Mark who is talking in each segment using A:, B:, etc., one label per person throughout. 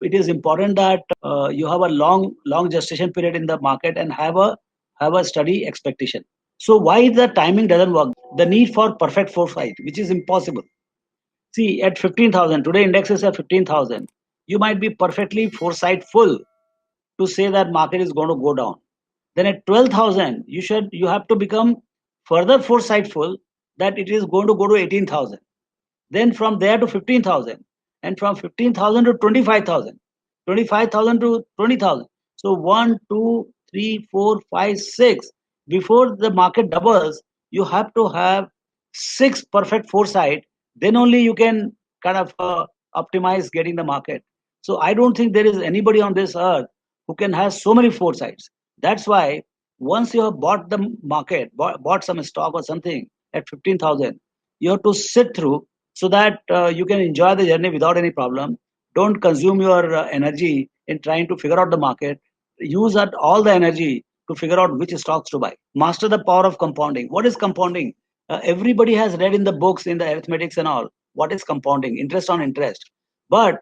A: it is important that you have a long gestation period in the market and have a steady expectation. So why the timing doesn't work? The need for perfect foresight, which is impossible. See, at 15,000, today index is at 15,000. You might be perfectly foresightful to say that market is going to go down. Then at 12,000, you have to become further foresightful that it is going to go to 18,000. Then from there to 15,000, and from 15,000 to 25,000, 25,000 to 20,000. So one, two, three, four, five, six. Before the market doubles, you have to have six perfect foresight. Then only you can kind of optimize getting the market. So I don't think there is anybody on this earth who can have so many foresights. That's why once you have bought the market, bought some stock or something at 15,000, you have to sit through so that you can enjoy the journey without any problem. Don't consume your energy in trying to figure out the market. Use that all the energy to figure out which stocks to buy. Master the power of compounding. What is compounding? Everybody has read in the books, in the arithmetics and all, what is compounding, interest on interest. But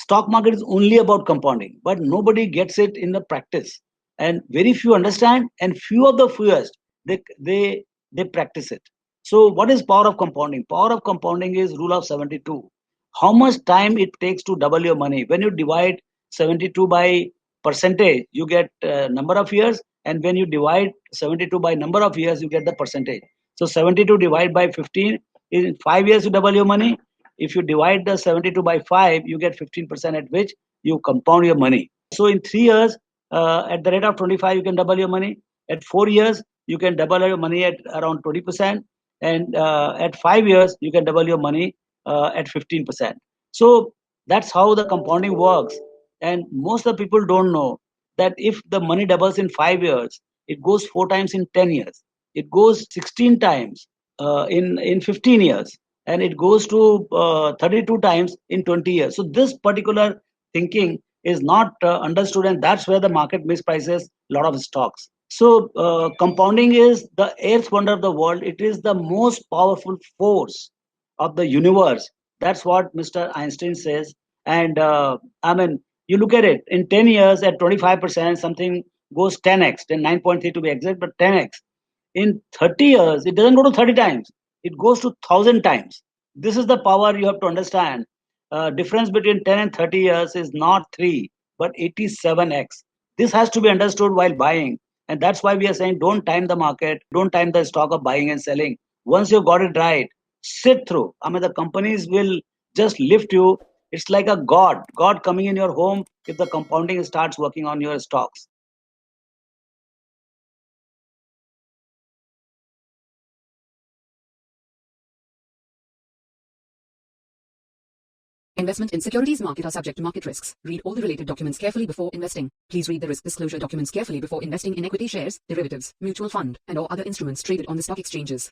A: stock market is only about compounding, but nobody gets it in the practice, and very few understand, and few of the fewest they practice it. So what is power of compounding? Power of compounding is rule of 72. How much time it takes to double your money? When you divide 72 by percentage, you get number of years, and when you divide 72 by number of years, you get the percentage. So 72 divided by 15, in 5 years you double your money. If you divide the 72 by 5, you get 15%, at which you compound your money. So in 3 years, at the rate of 25, you can double your money. At 4 years, you can double your money at around 20%. And at 5 years, you can double your money at 15%. So that's how the compounding works. And most of the people don't know that if the money doubles in 5 years, it goes 4 times in 10 years. It goes 16 times in 15 years, and it goes to 32 times in 20 years. So this particular thinking is not understood, and that's where the market misprices a lot of stocks. So compounding is the eighth wonder of the world. It is the most powerful force of the universe. That's what Mr. Einstein says. And I mean, you look at it in 10 years at 25%, something goes 10x, then 9.3 to be exact, but 10x. In 30 years, it doesn't go to 30 times, it goes to 1,000 times. This is the power you have to understand. Difference between 10 and 30 years is not 3, but 87x. This has to be understood while buying. And that's why we are saying don't time the market, don't time the stock of buying and selling. Once you've got it right, sit through. I mean, the companies will just lift you. It's like a God coming in your home if the compounding starts working on your stocks.
B: Investment in securities market are subject to market risks. Read all the related documents carefully before investing. Please read the risk disclosure documents carefully before investing in equity shares, derivatives, mutual fund, and or other instruments traded on the stock exchanges.